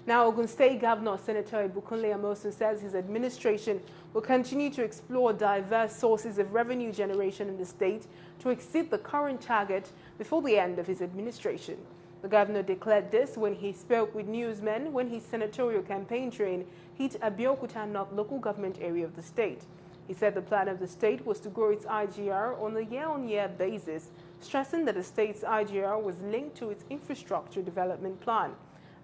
Now, Ogun State Governor Senator Ibikunle Amosun says his administration will continue to explore diverse sources of revenue generation in the state to exceed the current target before the end of his administration. The governor declared this when he spoke with newsmen when his senatorial campaign train hit Ibikunle North local government area of the state. He said the plan of the state was to grow its IGR on a year-on-year basis, stressing that the state's IGR was linked to its infrastructure development plan.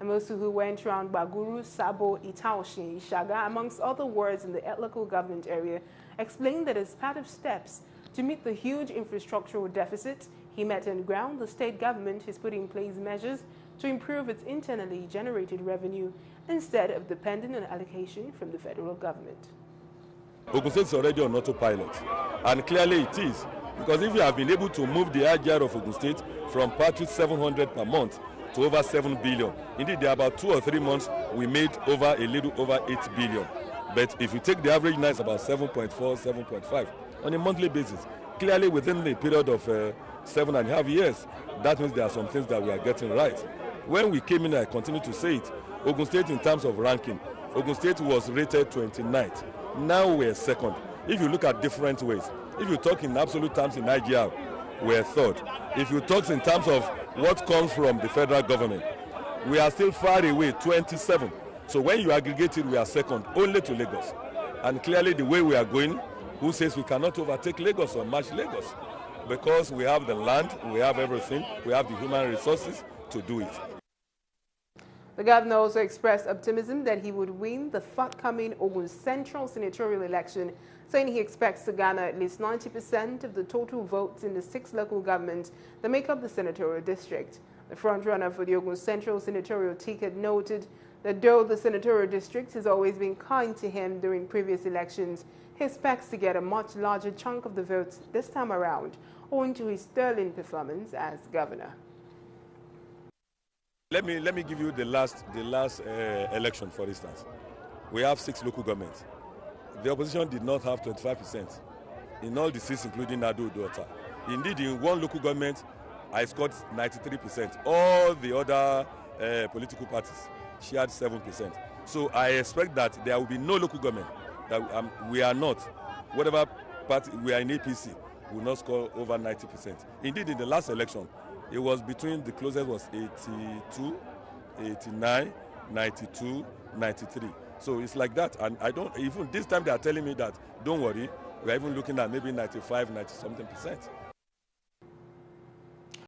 Amosun, who went around Baguru, Sabo, Itaoshin, Ishaga, amongst other words in the local government area, explained that as part of steps to meet the huge infrastructural deficit he met on ground, the state government has put in place measures to improve its internally generated revenue instead of depending on allocation from the federal government. Ogun State is already on autopilot, and clearly it is, because if you have been able to move the IGR of Ogun State from partly 700 per month to over 7 billion. Indeed, there are about 2 or 3 months we made over a little over 8 billion. But if you take the average now, it's about 7.4, 7.5 on a monthly basis. Clearly, within the period of 7.5 years, that means there are some things that we are getting right. When we came in, I continue to say it, Ogun State in terms of ranking, Ogun State was rated 29th. Now we're second. If you look at different ways, if you talk in absolute terms in IGR, we're third. If you talk in terms of what comes from the federal government, we are still far away, 27. So when you aggregate it, we are second, only to Lagos. And clearly the way we are going, who says we cannot overtake Lagos or match Lagos? Because we have the land, we have everything, we have the human resources to do it. The governor also expressed optimism that he would win the forthcoming Ogun Central senatorial election, saying he expects to garner at least 90% of the total votes in the 6 local governments that make up the senatorial district. The frontrunner for the Ogun Central senatorial ticket noted that though the senatorial district has always been kind to him during previous elections, he expects to get a much larger chunk of the votes this time around, owing to his sterling performance as governor. Let me give you the last election, for instance. We have 6 local governments. The opposition did not have 25% in all the 6, including Nadu Udota. Indeed, in one local government, I scored 93%. All the other political parties shared 7%. So I expect that there will be no local government that we are not, whatever party we are in APC, will not score over 90%. Indeed, in the last election, it was between, the closest was 82, 89, 92, 93. So it's like that. And I don't, even this time they are telling me that, don't worry, we are even looking at maybe 95, 90 something %.